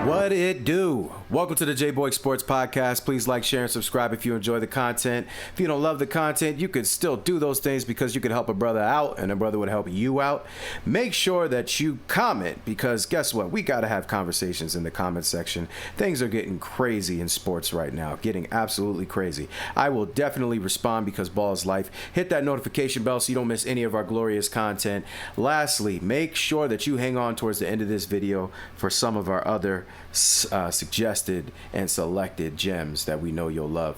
What it do? Welcome to the J-Boy Sports Podcast. Please like, share, and subscribe if you enjoy the content. If you don't love the content, you can still do those things because you can help a brother out and a brother would help you out. Make sure that you comment because guess what? We got to have conversations in the comment section. Things are getting crazy in sports right now, getting absolutely crazy. I will definitely respond because ball is life. Hit that notification bell so you don't miss any of our glorious content. Lastly, make sure that you hang on towards the end of this video for some of our other suggested and selected gems that we know you'll love.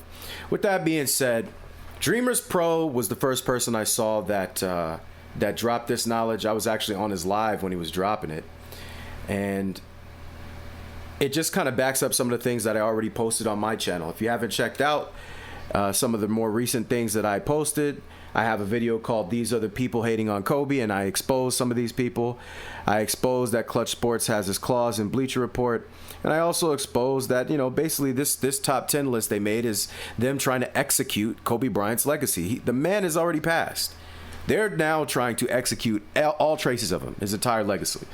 With that being said, Dreamers Pro was the first person I saw that dropped this knowledge. I was actually on his live when he was dropping it, and it just kind of backs up some of the things that I already posted on my channel. If you haven't checked out some of the more recent things that I posted, I have a video called These Are the People Hating on Kobe, and I expose some of these people. I expose that Klutch Sports has this clause in Bleacher Report, and I also expose that, basically this top 10 list they made is them trying to execute Kobe Bryant's legacy. The man is already passed. They're now trying to execute all traces of him, his entire legacy.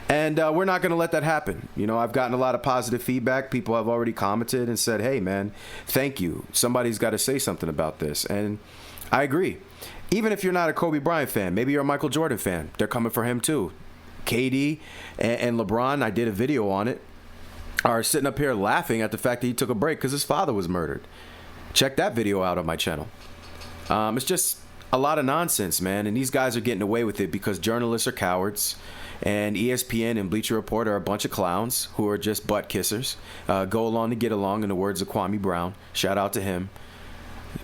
And we're not going to let that happen. I've gotten a lot of positive feedback. People have already commented and said, hey, man, thank you. Somebody's got to say something about this. And I agree. Even if you're not a Kobe Bryant fan, maybe you're a Michael Jordan fan, they're coming for him too. KD and LeBron, I did a video on it, are sitting up here laughing at the fact that he took a break because his father was murdered. Check that video out on my channel. It's just a lot of nonsense, man. And these guys are getting away with it because journalists are cowards. And ESPN and Bleacher Report are a bunch of clowns who are just butt kissers. Go along to get along, in the words of Kwame Brown. Shout out to him.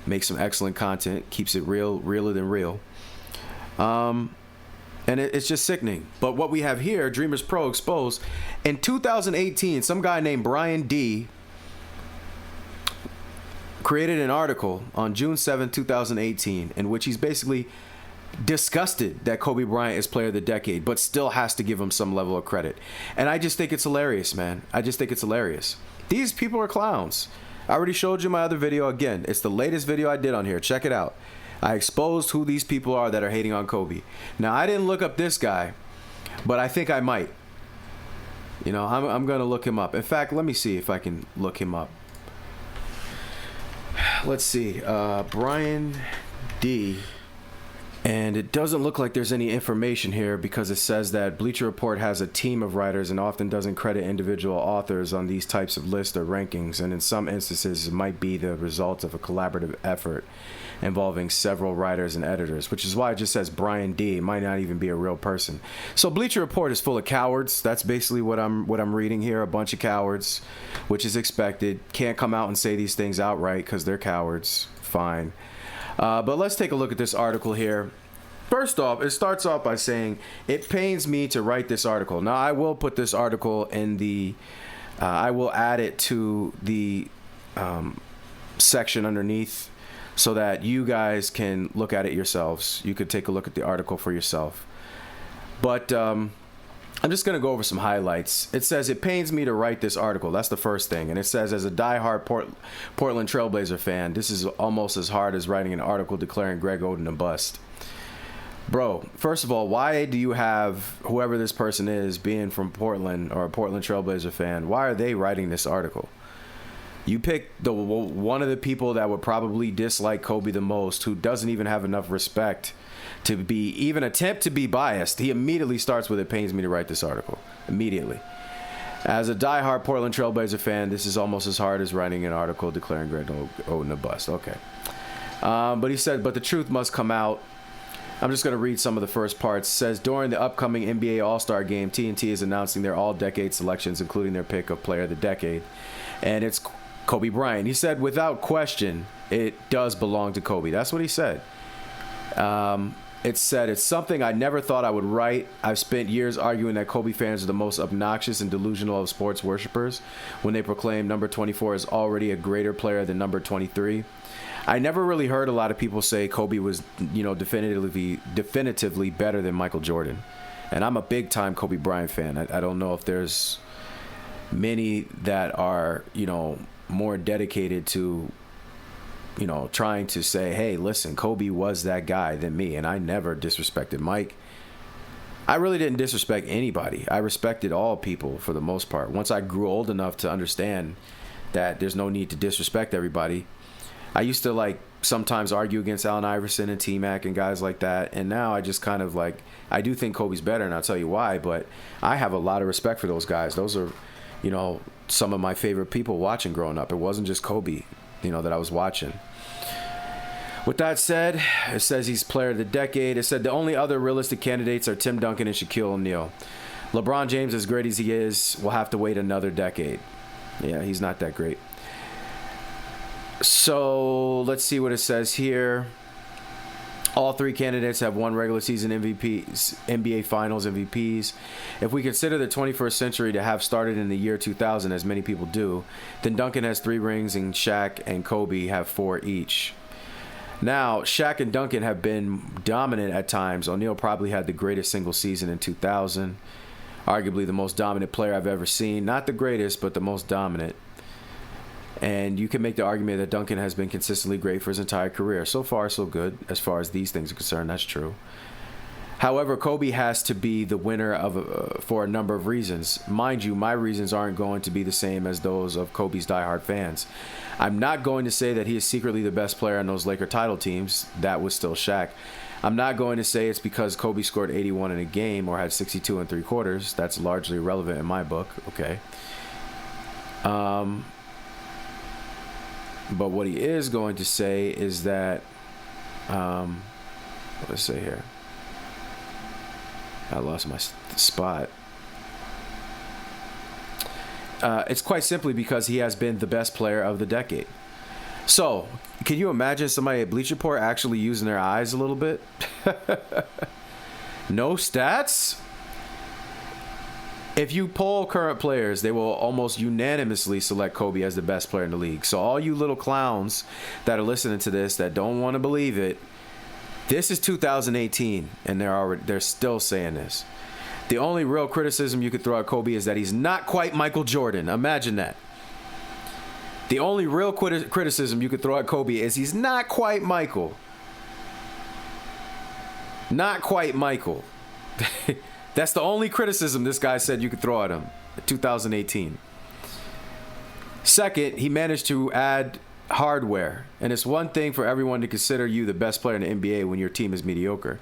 Makes some excellent content. Keeps it realer than real. And it's just sickening. But what we have here, Dreamers Pro exposed. In 2018, some guy named Brian D. created an article on June 7, 2018, in which he's basically disgusted that Kobe Bryant is player of the decade, but still has to give him some level of credit. And I just think it's hilarious, man. I just think it's hilarious. These people are clowns. I already showed you my other video. Again, it's the latest video I did on here. Check it out. I exposed who these people are that are hating on Kobe. Now, I didn't look up this guy, but I think I might. I'm going to look him up. In fact, let me see if I can look him up. Let's see. Brian D. And it doesn't look like there's any information here because it says that Bleacher Report has a team of writers and often doesn't credit individual authors on these types of lists or rankings. And in some instances, it might be the result of a collaborative effort involving several writers and editors, which is why it just says Brian D. It might not even be a real person. So Bleacher Report is full of cowards. That's basically what I'm reading here. A bunch of cowards, which is expected. Can't come out and say these things outright because they're cowards. Fine. But let's take a look at this article here. First off, it starts off by saying, it pains me to write this article. Now, I will put this article in the, I will add it to the section underneath so that you guys can look at it yourselves. You could take a look at the article for yourself. But I'm just going to go over some highlights. It says, it pains me to write this article. That's the first thing. And it says, as a diehard Portland Trailblazer fan, this is almost as hard as writing an article declaring Greg Oden a bust. Bro, first of all, why do you have whoever this person is being from Portland or a Portland Trailblazer fan? Why are they writing this article? You picked one of the people that would probably dislike Kobe the most, who doesn't even have enough respect to even attempt to be biased. He immediately starts with, it pains me to write this article. Immediately. As a diehard Portland Trailblazer fan, this is almost as hard as writing an article declaring Greg Oden a bust. Okay. But he said, but the truth must come out. I'm just going to read some of the first parts. It says, during the upcoming NBA All-Star Game, TNT is announcing their all-decade selections, including their pick of player of the decade. And it's Kobe Bryant. He said, without question, it does belong to Kobe. That's what he said. It said, it's something I never thought I would write. I've spent years arguing that Kobe fans are the most obnoxious and delusional of sports worshipers when they proclaim number 24 is already a greater player than number 23. I never really heard a lot of people say Kobe was, definitively better than Michael Jordan. And I'm a big-time Kobe Bryant fan. I don't know if there's many that are, more dedicated to, trying to say, hey, listen, Kobe was that guy than me. And I never disrespected Mike. I really didn't disrespect anybody. I respected all people for the most part. Once I grew old enough to understand that there's no need to disrespect everybody, I used to like sometimes argue against Allen Iverson and T-Mac and guys like that. And now I just kind of like, I do think Kobe's better, and I'll tell you why, but I have a lot of respect for those guys. Those are, you know, some of my favorite people watching growing up. It wasn't just Kobe, you know, that I was watching. With that said, it says he's player of the decade. It said the only other realistic candidates are Tim Duncan and Shaquille O'Neal. LeBron James, as great as he is, will have to wait another decade. Yeah, he's not that great. So let's see what it says here. All three candidates have won regular season MVPs, NBA Finals MVPs. If we consider the 21st century to have started in the year 2000, as many people do, then Duncan has 3 rings and Shaq and Kobe have 4 each. Now, Shaq and Duncan have been dominant at times. O'Neal probably had the greatest single season in 2000. Arguably the most dominant player I've ever seen. Not the greatest, but the most dominant. And you can make the argument that Duncan has been consistently great for his entire career. So far, so good, as far as these things are concerned. That's true. However, Kobe has to be the winner of for a number of reasons. Mind you, my reasons aren't going to be the same as those of Kobe's diehard fans. I'm not going to say that he is secretly the best player on those Laker title teams. That was still Shaq. I'm not going to say it's because Kobe scored 81 in a game or had 62 and 3/4. That's largely irrelevant in my book. Okay. But what he is going to say is that, let's see here. I lost my spot. It's quite simply because he has been the best player of the decade. So, can you imagine somebody at Bleacher Report actually using their eyes a little bit? No stats? If you poll current players, they will almost unanimously select Kobe as the best player in the league. So all you little clowns that are listening to this that don't want to believe it, this is 2018, and they're still saying this. The only real criticism you could throw at Kobe is that he's not quite Michael Jordan. Imagine that. The only real criticism you could throw at Kobe is he's not quite Michael. Not quite Michael. That's the only criticism this guy said you could throw at him in 2018. Second, he managed to add hardware. And it's one thing for everyone to consider you the best player in the NBA when your team is mediocre.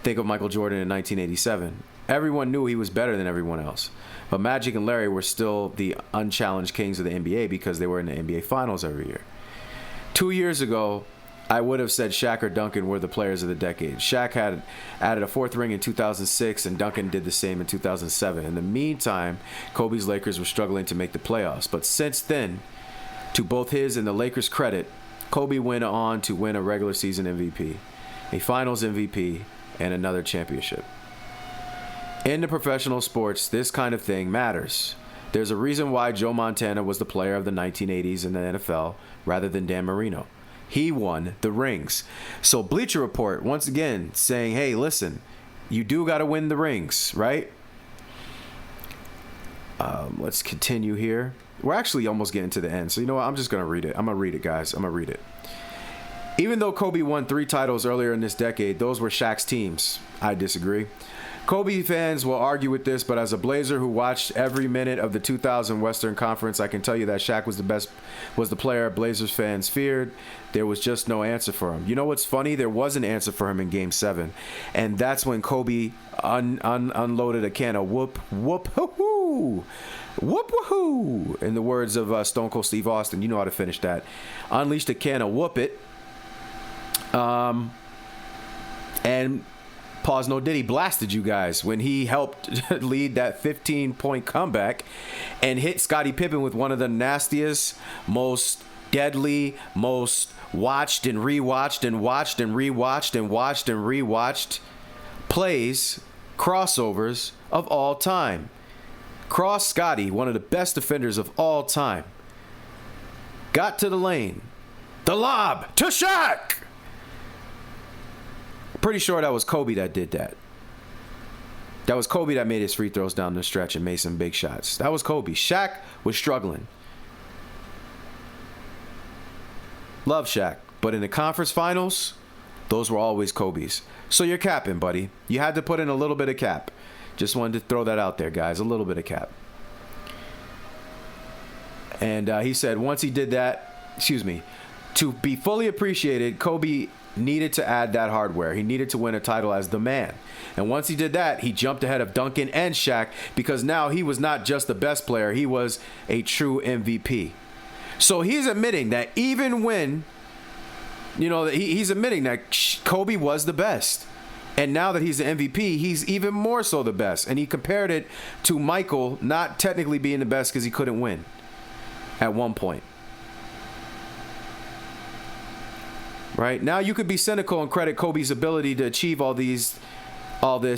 Think of Michael Jordan in 1987. Everyone knew he was better than everyone else. But Magic and Larry were still the unchallenged kings of the NBA because they were in the NBA Finals every year. 2 years ago, I would have said Shaq or Duncan were the players of the decade. Shaq had added a 4th ring in 2006, and Duncan did the same in 2007. In the meantime, Kobe's Lakers were struggling to make the playoffs. But since then, to both his and the Lakers' credit, Kobe went on to win a regular season MVP, a Finals MVP, and another championship. In the professional sports, this kind of thing matters. There's a reason why Joe Montana was the player of the 1980s in the NFL rather than Dan Marino. He won the rings. So Bleacher Report, once again, saying, hey, listen, you do got to win the rings, right? Let's continue here. We're actually almost getting to the end. So you know what? I'm just going to read it. I'm going to read it, guys. I'm going to read it. Even though Kobe won 3 titles earlier in this decade, those were Shaq's teams. I disagree. Kobe fans will argue with this, but as a Blazer who watched every minute of the 2000 Western Conference, I can tell you that Shaq was the player Blazers fans feared. There was just no answer for him. You know what's funny? There was an answer for him in Game 7, and that's when Kobe unloaded a can of whoop-hoo-hoo. Whoop-woohoo. In the words of Stone Cold Steve Austin, you know how to finish that. Unleashed a can of whoop-it. And pause no diddy blasted you guys when he helped lead that 15-point comeback and hit Scottie Pippen with one of the nastiest, most deadly, most watched and rewatched and watched and rewatched and watched and rewatched plays, crossovers of all time. Cross Scottie, one of the best defenders of all time. Got to the lane. The lob to Shaq. Pretty sure that was Kobe that did that. That was Kobe that made his free throws down the stretch and made some big shots. That was Kobe. Shaq was struggling. Love Shaq. But in the conference finals, those were always Kobe's. So you're capping, buddy. You had to put in a little bit of cap. Just wanted to throw that out there, guys. A little bit of cap. And he said once he did that, to be fully appreciated, Kobe needed to add that hardware. He needed to win a title as the man. And once he did that, he jumped ahead of Duncan and Shaq because now he was not just the best player. He was a true MVP. So he's admitting that even when, he's admitting that Kobe was the best. And now that he's the MVP, he's even more so the best. And he compared it to Michael not technically being the best because he couldn't win at one point. Right? Now you could be cynical and credit Kobe's ability to achieve all this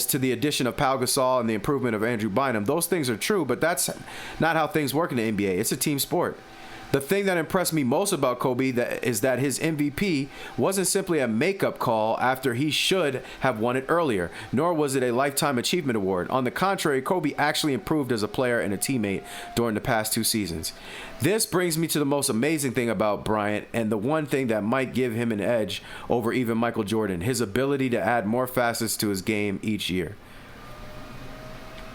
to the addition of Pau Gasol and the improvement of Andrew Bynum. Those things are true, but that's not how things work in the NBA. It's a team sport. The thing that impressed me most about Kobe is that his MVP wasn't simply a makeup call after he should have won it earlier, nor was it a Lifetime Achievement Award. On the contrary, Kobe actually improved as a player and a teammate during the past 2 seasons. This brings me to the most amazing thing about Bryant and the one thing that might give him an edge over even Michael Jordan, his ability to add more facets to his game each year.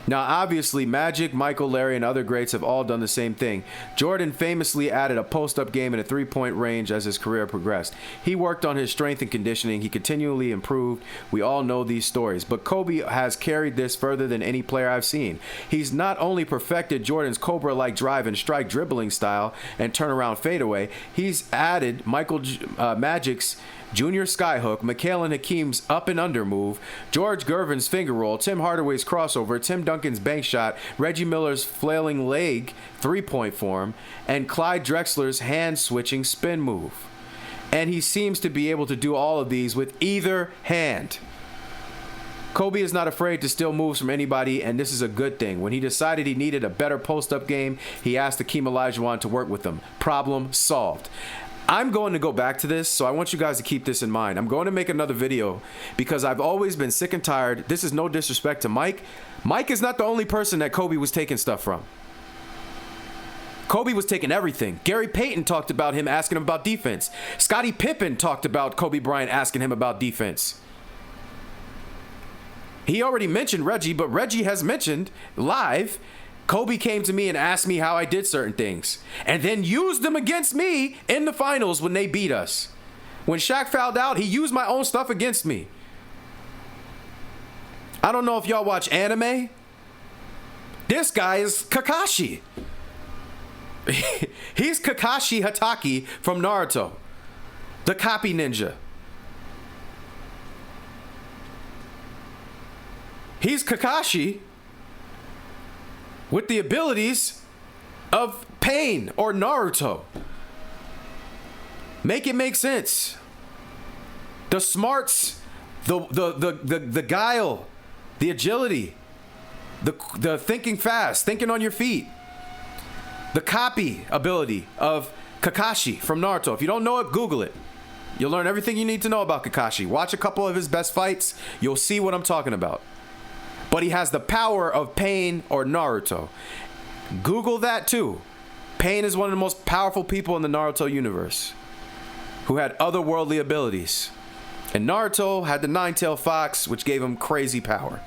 Now, obviously, Magic, Michael, Larry, and other greats have all done the same thing. Jordan famously added a post-up game and a three-point range as his career progressed. He worked on his strength and conditioning. He continually improved. We all know these stories. But Kobe has carried this further than any player I've seen. He's not only perfected Jordan's Cobra-like drive and strike dribbling style and turnaround fadeaway, he's added Magic's Junior Skyhook, Mikhail and Hakeem's up and under move, George Gervin's finger roll, Tim Hardaway's crossover, Tim Duncan's bank shot, Reggie Miller's flailing leg three-point form, and Clyde Drexler's hand-switching spin move. And he seems to be able to do all of these with either hand. Kobe is not afraid to steal moves from anybody, and this is a good thing. When he decided he needed a better post-up game, he asked Hakeem Olajuwon to work with him. Problem solved. I'm going to go back to this, so I want you guys to keep this in mind. I'm going to make another video because I've always been sick and tired. This is no disrespect to Mike. Mike is not the only person that Kobe was taking stuff from. Kobe was taking everything. Gary Payton talked about him asking him about defense. Scottie Pippen talked about Kobe Bryant asking him about defense. He already mentioned Reggie, but Reggie has mentioned live Kobe came to me and asked me how I did certain things and then used them against me in the finals when they beat us. When Shaq fouled out, he used my own stuff against me. I don't know if y'all watch anime. This guy is Kakashi. He's Kakashi Hatake from Naruto, the copy ninja. He's Kakashi with the abilities of Pain or Naruto. Make it make sense. The smarts, the guile, the agility, the thinking fast, thinking on your feet, the copy ability of Kakashi from Naruto. If you don't know it, Google it. You'll learn everything you need to know about Kakashi. Watch a couple of his best fights. You'll see what I'm talking about. But he has the power of Pain or Naruto. Google that too. Pain is one of the most powerful people in the Naruto universe who had otherworldly abilities. And Naruto had the nine-tailed fox, which gave him crazy power.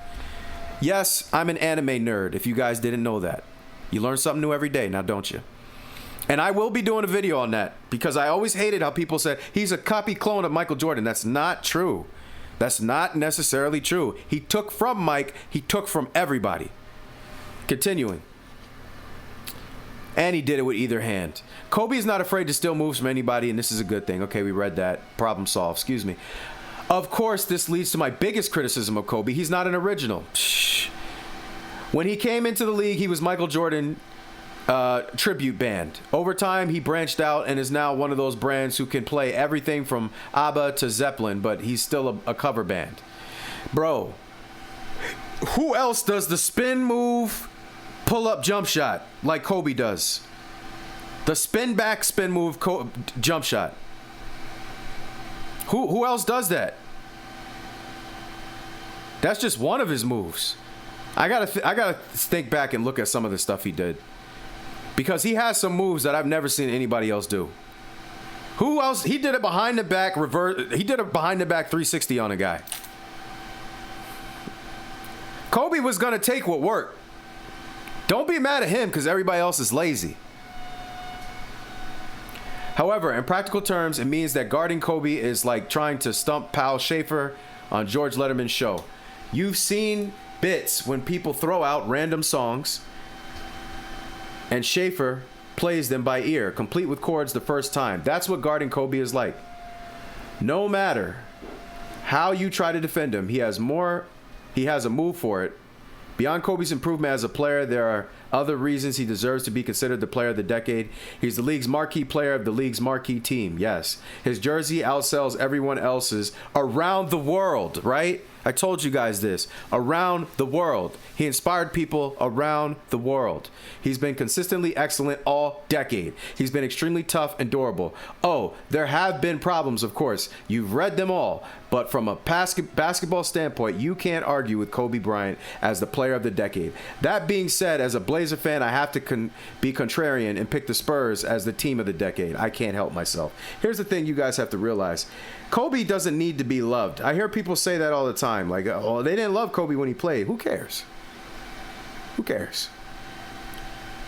Yes, I'm an anime nerd, if you guys didn't know that. You learn something new every day, now don't you? And I will be doing a video on that because I always hated how people said he's a copy clone of Michael Jordan. That's not true. That's not necessarily true. He took from Mike. He took from everybody. Continuing. And he did it with either hand. Kobe is not afraid to steal moves from anybody, and this is a good thing. Okay, we read that. Problem solved. Excuse me. Of course, this leads to my biggest criticism of Kobe. He's not an original. When he came into the league, he was Michael Jordan tribute band. Over time, he branched out and is now one of those brands who can play everything from ABBA to Zeppelin, but he's still a cover band. Bro, who else does the spin move, pull-up jump shot like Kobe does? The spin back, spin move, jump shot. Who else does that? That's just one of his moves. I gotta think back and look at some of the stuff he did. Because he has some moves that I've never seen anybody else do. Who else? He did it behind the back reverse. He did a behind the back 360 on a guy. Kobe was going to take what worked. Don't be mad at him because everybody else is lazy. However, in practical terms, it means that guarding Kobe is like trying to stump pal Schaefer on George Letterman's show. You've seen bits when people throw out random songs and Schaefer plays them by ear, complete with chords the first time. That's what guarding Kobe is like. No matter how you try to defend him, he has a move for it. Beyond Kobe's improvement as a player, there are other reasons he deserves to be considered the player of the decade. He's the league's marquee player of the league's marquee team. Yes. His jersey outsells everyone else's around the world, right? I told you guys this. Around the world. He inspired people around the world. He's been consistently excellent all decade. He's been extremely tough and durable. Oh, there have been problems, of course. You've read them all. But from a basketball standpoint, you can't argue with Kobe Bryant as the player of the decade. That being said, as a Blazer fan, I have to be contrarian and pick the Spurs as the team of the decade. I can't help myself. Here's the thing you guys have to realize. Kobe doesn't need to be loved. I hear people say that all the time. Like, oh, they didn't love Kobe when he played. Who cares? Who cares?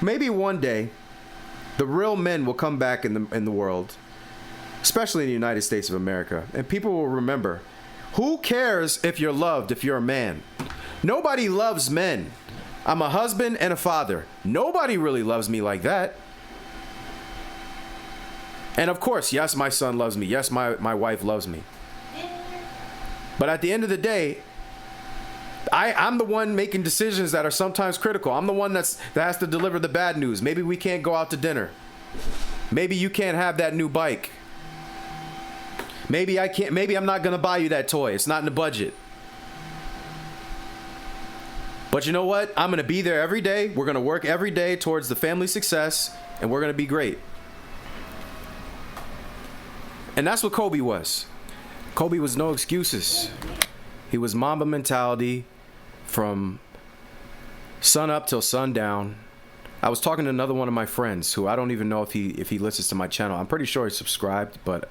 Maybe one day, the real men will come back in the world, especially in the United States of America, and people will remember, who cares if you're loved if you're a man? Nobody loves men. I'm a husband and a father. Nobody really loves me like that. And of course, yes, my son loves me. Yes, my wife loves me. But at the end of the day, I'm the one making decisions that are sometimes critical. I'm the one that has to deliver the bad news. Maybe we can't go out to dinner. Maybe you can't have that new bike. Maybe I can't. Maybe I'm not going to buy you that toy. It's not in the budget. But you know what? I'm going to be there every day. We're going to work every day towards the family success, and we're going to be great. And that's what Kobe was. Kobe was no excuses. He was Mamba mentality from sun up till sundown. I was talking to another one of my friends who I don't even know if he listens to my channel. I'm pretty sure he's subscribed, but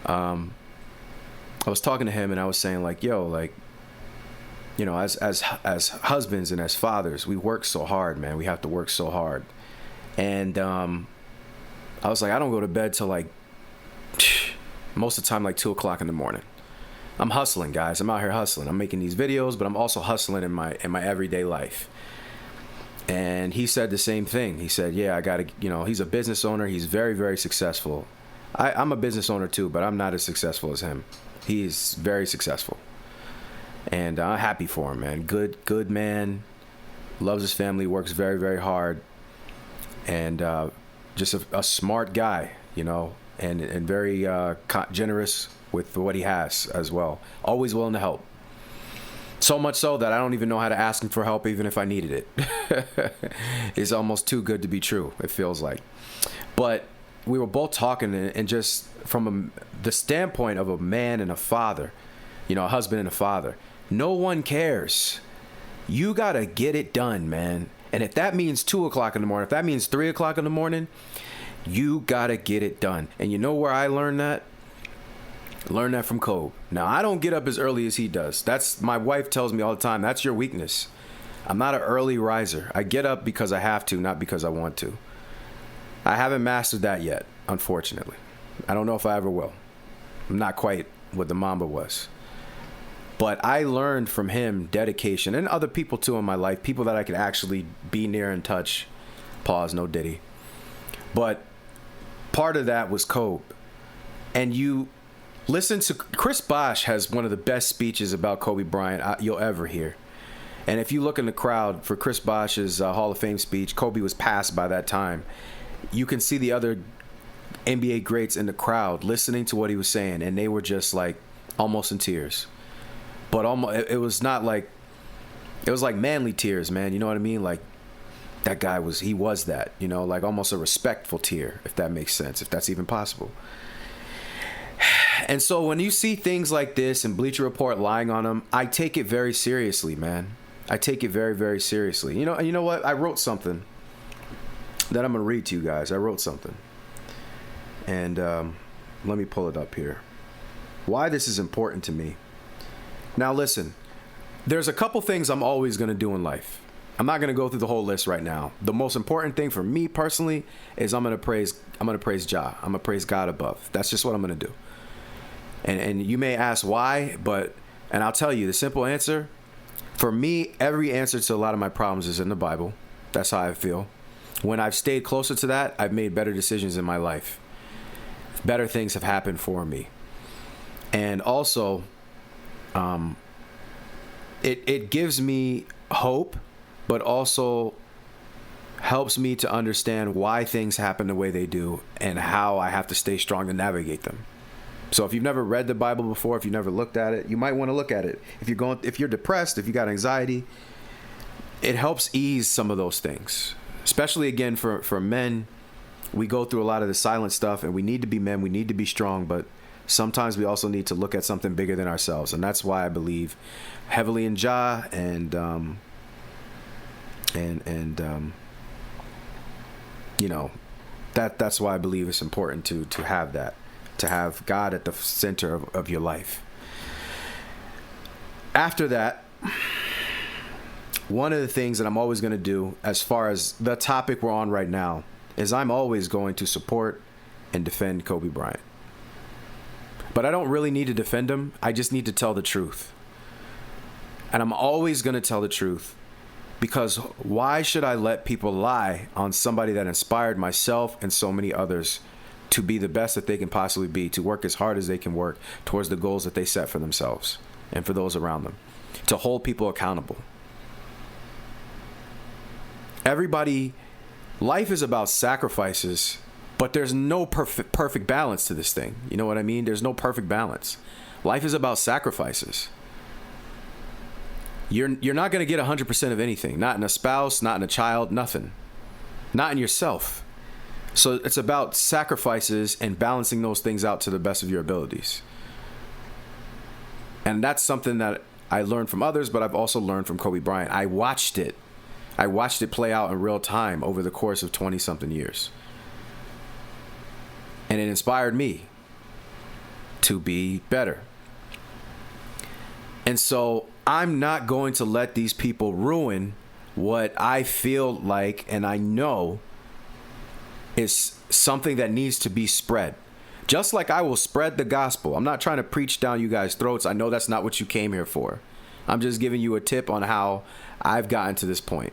I was talking to him and I was saying like, yo, like, you know, as husbands and as fathers, we work so hard, man. We have to work so hard. And I was like, I don't go to bed till like most of the time like 2 o'clock in the morning. I'm hustling, guys. I'm out here hustling. I'm making these videos, but I'm also hustling in my everyday life. And he said the same thing. He said, yeah, I gotta, you know, he's a business owner. He's very, very successful. I'm a business owner too, but I'm not as successful as him. He's very successful. And I'm happy for him, man. Good man. Loves his family, works very, very hard. And just a smart guy, you know, and very generous with what he has as well. Always willing to help. So much so that I don't even know how to ask him for help even if I needed it. It's almost too good to be true, it feels like. But we were both talking, and just from the standpoint of a man and a father, you know, a husband and a father, no one cares. You got to get it done, man. And if that means 2 o'clock in the morning, if that means 3 o'clock in the morning, you got to get it done. And you know where I learned that? Learn that from Kobe. Now, I don't get up as early as he does. That's, my wife tells me all the time, that's your weakness. I'm not an early riser. I get up because I have to, not because I want to. I haven't mastered that yet, unfortunately. I don't know if I ever will. I'm not quite what the Mamba was. But I learned from him dedication, and other people too in my life, people that I could actually be near and touch. Pause, no Diddy. But part of that was Kobe. And you listen to Chris Bosh has one of the best speeches about Kobe Bryant you'll ever hear. And if you look in the crowd for Chris Bosh's Hall of Fame speech, Kobe was passed by that time. You can see the other NBA greats in the crowd listening to what he was saying, and they were just like almost in tears. But almost, it was not like, it was like manly tears, man. You know what I mean? Like, that guy was, he was that, you know, like almost a respectful tear, if that makes sense, if that's even possible. And so when you see things like this and Bleacher Report lying on him, I take it very seriously, man. I take it very, very seriously. You know what? I wrote something that I'm going to read to you guys. I wrote something. And let me pull it up here. Why this is important to me. Now listen, There's a couple things I'm always going to do in life. I'm not going to go through the whole list right now. The most important thing for me personally is I'm going to praise Jah. I'm going to praise God above. That's just what I'm going to do. And you may ask why, and I'll tell you the simple answer. For me, every answer to a lot of my problems is in the Bible. That's how I feel. When I've stayed closer to that, I've made better decisions in my life. Better things have happened for me. And also, it gives me hope, but also helps me to understand why things happen the way they do and how I have to stay strong to navigate them. So if you've never read the Bible before, if you never looked at it, you might want to look at it. If you're depressed, if you got anxiety, it helps ease some of those things. Especially again for men, we go through a lot of the silent stuff, and we need to be men, we need to be strong, but sometimes we also need to look at something bigger than ourselves, and that's why I believe heavily in Jah and you know, that's why I believe it's important to have that. To have God at the center of your life. After that, one of the things that I'm always going to do, as far as the topic we're on right now, is I'm always going to support and defend Kobe Bryant. But I don't really need to defend him. I just need to tell the truth. And I'm always going to tell the truth, because why should I let people lie on somebody that inspired myself and so many others to be the best that they can possibly be, to work as hard as they can work towards the goals that they set for themselves and for those around them, to hold people accountable. Life is about sacrifices, but there's no perfect balance to this thing. You know what I mean? There's no perfect balance. Life is about sacrifices. You're not going to get 100% of anything, not in a spouse, not in a child, nothing, not in yourself. So it's about sacrifices and balancing those things out to the best of your abilities. And that's something that I learned from others, but I've also learned from Kobe Bryant. I watched it play out in real time over the course of 20-something years. And it inspired me to be better. And so I'm not going to let these people ruin what I feel like and I know is something that needs to be spread. Just like I will spread the gospel. I'm not trying to preach down you guys' throats. I know that's not what you came here for. I'm just giving you a tip on how I've gotten to this point,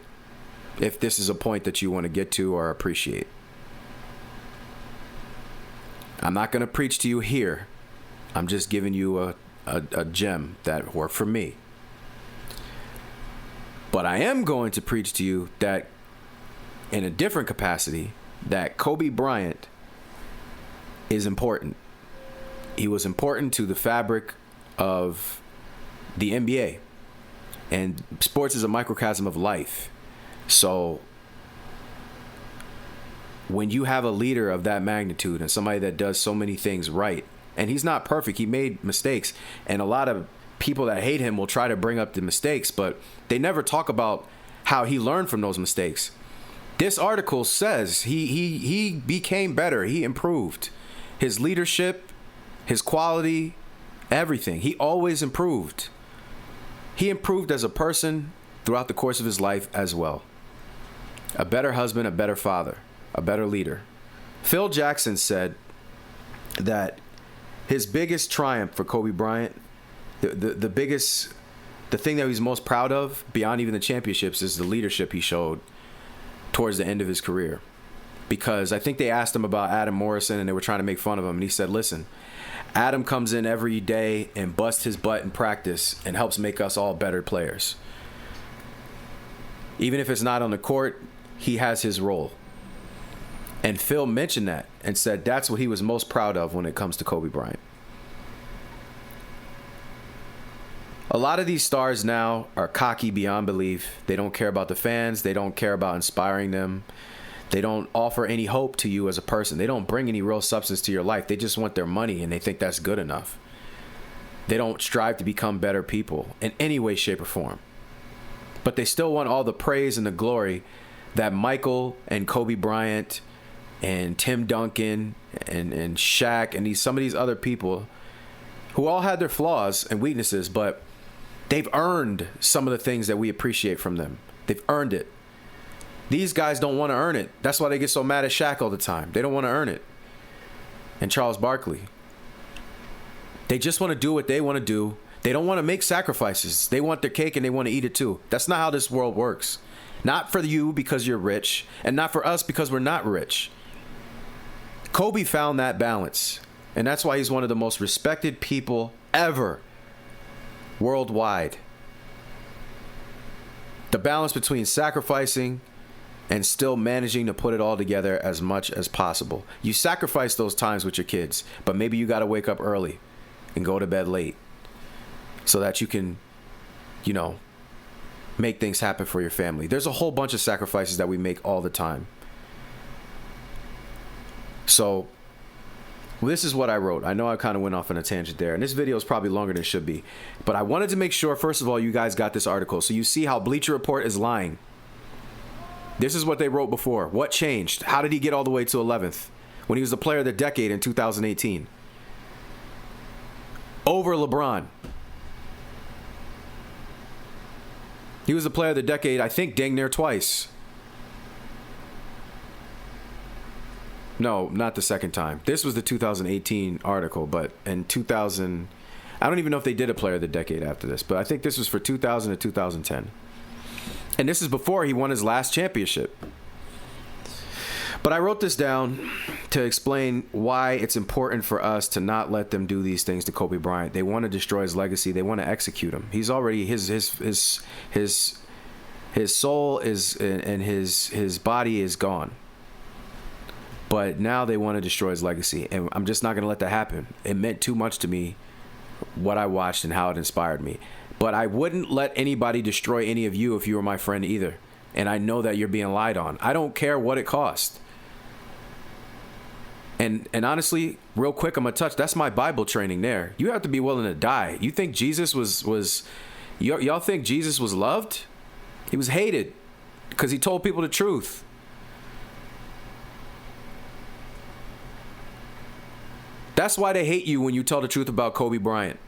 if this is a point that you want to get to or appreciate. I'm not going to preach to you here. I'm just giving you a gem that worked for me. But I am going to preach to you that in a different capacity, that Kobe Bryant is important. He was important to the fabric of the NBA. And sports is a microcosm of life. So when you have a leader of that magnitude and somebody that does so many things right, and he's not perfect, he made mistakes, and a lot of people that hate him will try to bring up the mistakes, but they never talk about how he learned from those mistakes. This article says he became better. He improved his leadership, his quality, everything. He always improved. He improved as a person throughout the course of his life as well. A better husband, a better father, a better leader. Phil Jackson said that his biggest triumph for Kobe Bryant, the thing that he's most proud of beyond even the championships, is the leadership he showed towards the end of his career. Because I think they asked him about Adam Morrison and they were trying to make fun of him, and he said, listen, Adam comes in every day and busts his butt in practice and helps make us all better players. Even if it's not on the court, he has his role. And Phil mentioned that and said that's what he was most proud of when it comes to Kobe Bryant. A lot of these stars now are cocky beyond belief. They don't care about the fans. They don't care about inspiring them. They don't offer any hope to you as a person. They don't bring any real substance to your life. They just want their money, and they think that's good enough. They don't strive to become better people in any way, shape, or form. But they still want all the praise and the glory that Michael and Kobe Bryant and Tim Duncan and Shaq and some of these other people, who all had their flaws and weaknesses, but They've earned some of the things that we appreciate from them. They've earned it. These guys don't want to earn it. That's why they get so mad at Shaq all the time. They don't want to earn it. And Charles Barkley. They just want to do what they want to do. They don't want to make sacrifices. They want their cake and they want to eat it too. That's not how this world works. Not for you because you're rich, and not for us because we're not rich. Kobe found that balance, and that's why he's one of the most respected people ever worldwide. The balance between sacrificing and still managing to put it all together as much as possible. You sacrifice those times with your kids, but maybe you got to wake up early and go to bed late so that you can, make things happen for your family. There's a whole bunch of sacrifices that we make all the time. So this is what I wrote. I know I kind of went off on a tangent there, and this video is probably longer than it should be. But I wanted to make sure, first of all, you guys got this article. So you see how Bleacher Report is lying. This is what they wrote before. What changed? How did he get all the way to 11th when he was the player of the decade in 2018? Over LeBron. He was the player of the decade, I think, dang near twice. No, not the second time. This was the 2018 article, but in 2000, I don't even know if they did a player of the decade after this, but I think this was for 2000 to 2010. And this is before he won his last championship. But I wrote this down to explain why it's important for us to not let them do these things to Kobe Bryant. They want to destroy his legacy. They want to execute him. He's already his soul is and his body is gone. But now they want to destroy his legacy, and I'm just not going to let that happen. It meant too much to me, what I watched and how it inspired me. But I wouldn't let anybody destroy any of you if you were my friend either. And I know that you're being lied on. I don't care what it costs. And honestly, real quick, I'm going to touch, that's my Bible training there. You have to be willing to die. You think Jesus y'all think Jesus was loved? He was hated because he told people the truth. That's why they hate you when you tell the truth about Kobe Bryant.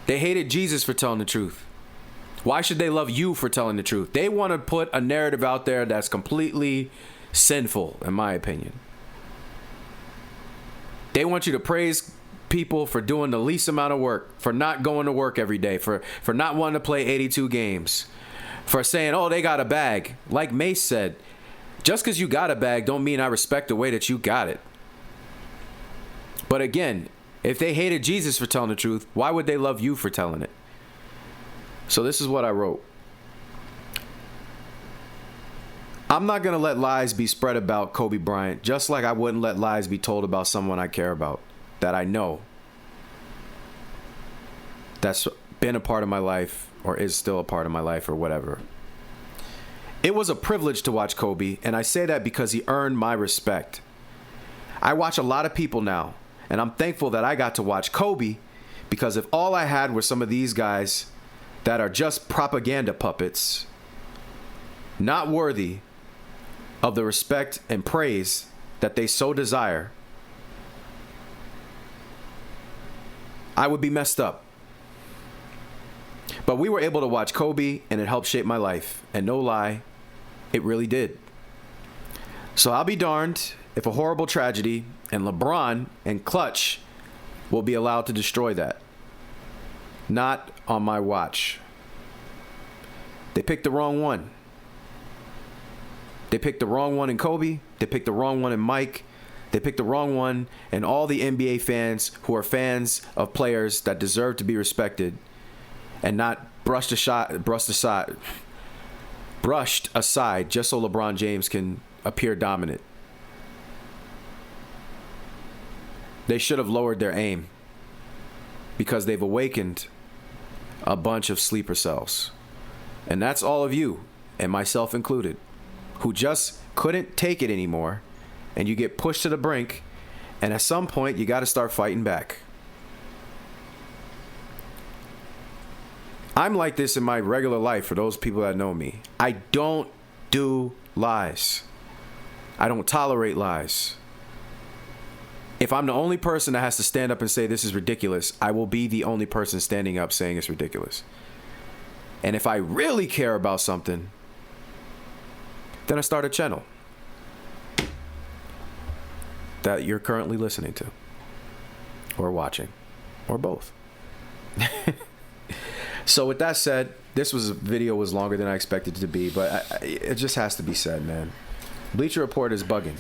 They hated Jesus for telling the truth. Why should they love you for telling the truth? They want to put a narrative out there that's completely sinful, in my opinion. They want you to praise people for doing the least amount of work, for not going to work every day, for not wanting to play 82 games, for saying, oh, they got a bag. Like Mace said, just because you got a bag don't mean I respect the way that you got it. But again, if they hated Jesus for telling the truth, why would they love you for telling it? So this is what I wrote. I'm not going to let lies be spread about Kobe Bryant, just like I wouldn't let lies be told about someone I care about, that I know, that's been a part of my life or is still a part of my life or whatever. It was a privilege to watch Kobe, and I say that because he earned my respect. I watch a lot of people now, and I'm thankful that I got to watch Kobe, because if all I had were some of these guys that are just propaganda puppets, not worthy of the respect and praise that they so desire, I would be messed up. But we were able to watch Kobe, and it helped shape my life. And no lie, it really did. So I'll be darned if a horrible tragedy and LeBron and Klutch will be allowed to destroy that. Not on my watch. They picked the wrong one. They picked the wrong one in Kobe. They picked the wrong one in Mike. They picked the wrong one in all the NBA fans who are fans of players that deserve to be respected and not brushed aside just so LeBron James can appear dominant. They should have lowered their aim because they've awakened a bunch of sleeper cells. And that's all of you, and myself included, who just couldn't take it anymore, and you get pushed to the brink, and at some point you got to start fighting back. I'm like this in my regular life for those people that know me. I don't do lies. I don't tolerate lies. If I'm the only person that has to stand up and say this is ridiculous, I will be the only person standing up saying it's ridiculous. And if I really care about something, then I start a channel that you're currently listening to or watching or both. So with that said, this video was longer than I expected it to be, but it just has to be said, man. Bleacher Report is bugging.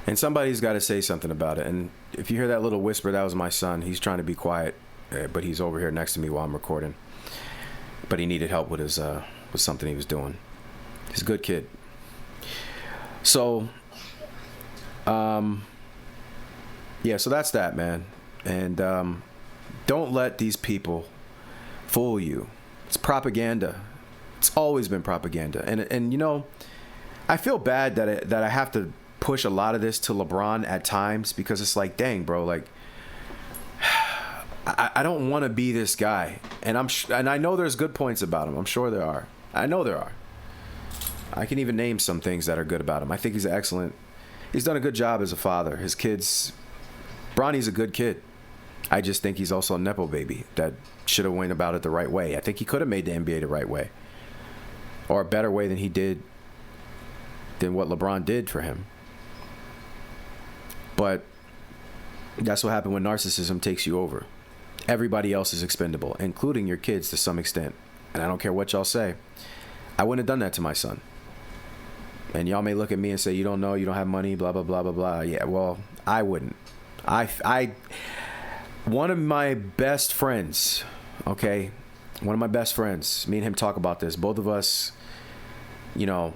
And somebody's got to say something about it. And if you hear that little whisper, that was my son. He's trying to be quiet, but he's over here next to me while I'm recording. But he needed help with his with something he was doing. He's a good kid. So, yeah, so that's that, man. And don't let these people fool you. It's propaganda. It's always been propaganda. And you know, I feel bad that I have to push a lot of this to LeBron at times, because it's like, dang, bro, like I don't want to be this guy. And I know there's good points about him. I'm sure there are. I know there are. I can even name some things that are good about him. I think he's excellent. He's done a good job as a father. His kids, Bronny's a good kid. I just think he's also a nepo baby that should have went about it the right way. I think he could have made the NBA the right way, or a better way than what LeBron did for him. But that's what happened when narcissism takes you over. Everybody else is expendable, including your kids to some extent. And I don't care what y'all say. I wouldn't have done that to my son. And y'all may look at me and say, you don't know, you don't have money, blah, blah, blah, blah, blah. Yeah, well, I wouldn't. One of my best friends, okay, one of my best friends, me and him talk about this. Both of us, you know,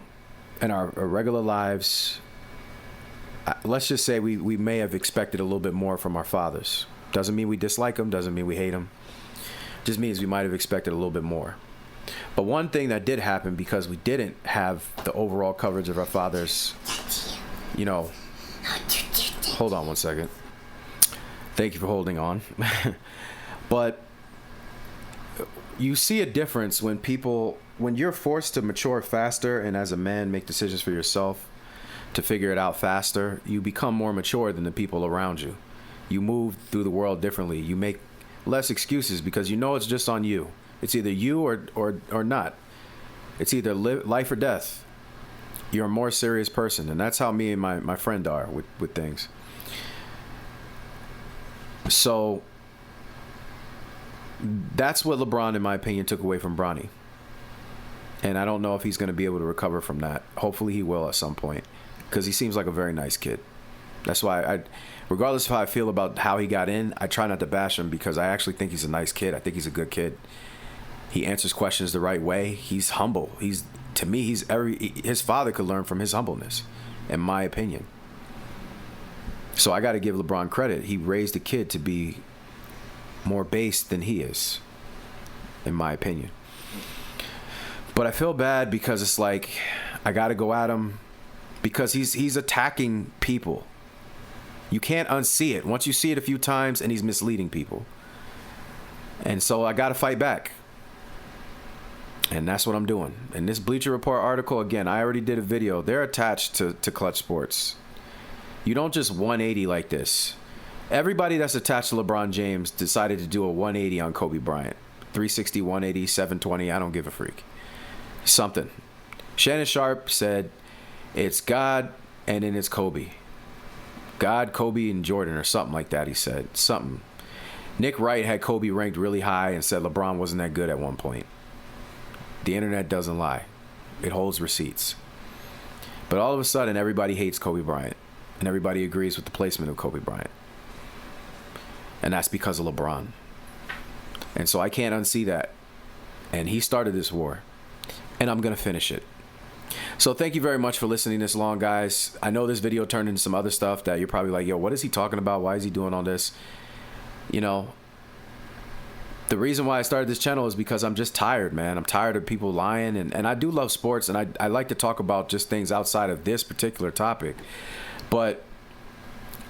in our regular lives, let's just say we may have expected a little bit more from our fathers. Doesn't mean we dislike them, doesn't mean we hate them. Just means we might have expected a little bit more. But one thing that did happen, because we didn't have the overall coverage of our fathers, you know, hold on one second. Thank you for holding on. But you see a difference when you're forced to mature faster and as a man make decisions for yourself to figure it out faster, you become more mature than the people around you. You move through the world differently. You make less excuses because you know it's just on you. It's either you or not. It's either life or death. You're a more serious person. And that's how me and my friend are with things. So that's what LeBron, in my opinion, took away from Bronny. And I don't know if he's going to be able to recover from that. Hopefully he will at some point, because he seems like a very nice kid. That's why regardless of how I feel about how he got in, I try not to bash him, because I actually think he's a nice kid. I think he's a good kid. He answers questions the right way. He's humble. To me, his father could learn from his humbleness, in my opinion. So I got to give LeBron credit. He raised a kid to be more based than he is, in my opinion. But I feel bad because it's like I got to go at him because he's attacking people. You can't unsee it. Once you see it a few times, and he's misleading people. And so I got to fight back. And that's what I'm doing. And this Bleacher Report article, again, I already did a video. They're attached to Klutch Sports. You don't just 180 like this. Everybody that's attached to LeBron James decided to do a 180 on Kobe Bryant. 360, 180, 720, I don't give a freak. Something. Shannon Sharp said, it's God and then it's Kobe. God, Kobe, and Jordan, or something like that, he said. Something. Nick Wright had Kobe ranked really high and said LeBron wasn't that good at one point. The internet doesn't lie. It holds receipts. But all of a sudden, everybody hates Kobe Bryant. And everybody agrees with the placement of Kobe Bryant. And that's because of LeBron. And so I can't unsee that. And he started this war. And I'm going to finish it. So thank you very much for listening this long, guys. I know this video turned into some other stuff that you're probably like, yo, what is he talking about? Why is he doing all this? You know, the reason why I started this channel is because I'm just tired, man. I'm tired of people lying. And I do love sports. And I like to talk about just things outside of this particular topic. But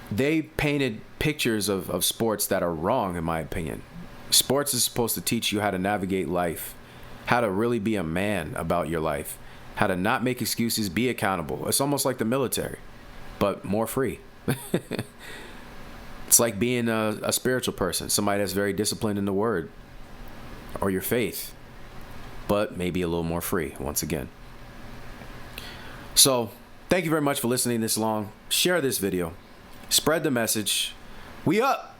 they painted pictures of sports that are wrong, in my opinion. Sports is supposed to teach you how to navigate life, how to really be a man about your life, how to not make excuses, be accountable. It's almost like the military, but more free. It's like being a spiritual person, somebody that's very disciplined in the word or your faith, but maybe a little more free once again. So thank you very much for listening this long. Share this video. Spread the message. We up.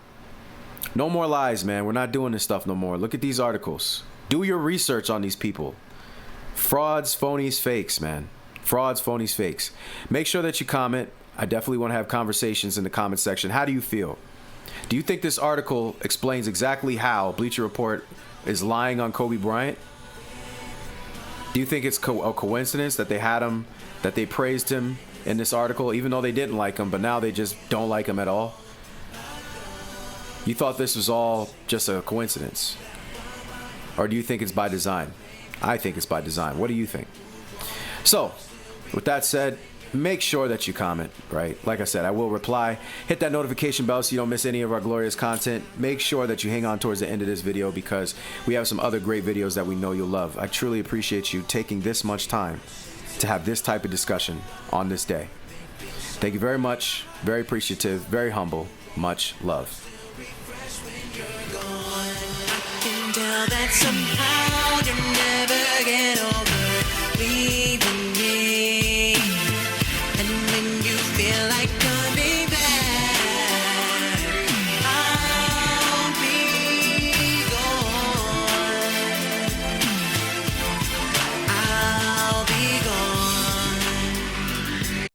No more lies, man. We're not doing this stuff no more. Look at these articles. Do your research on these people. Frauds, phonies, fakes, man. Frauds, phonies, fakes. Make sure that you comment. I definitely want to have conversations in the comment section. How do you feel? Do you think this article explains exactly how Bleacher Report is lying on Kobe Bryant? Do you think it's a coincidence that they had him, that they praised him in this article, even though they didn't like him, but now they just don't like him at all? You thought this was all just a coincidence? Or do you think it's by design? I think it's by design. What do you think? So, with that said, make sure that you comment, right? Like I said, I will reply. Hit that notification bell so you don't miss any of our glorious content. Make sure that you hang on towards the end of this video because we have some other great videos that we know you'll love. I truly appreciate you taking this much time to have this type of discussion on this day. Thank you very much. Very appreciative. Very humble. Much love. That somehow you're never again.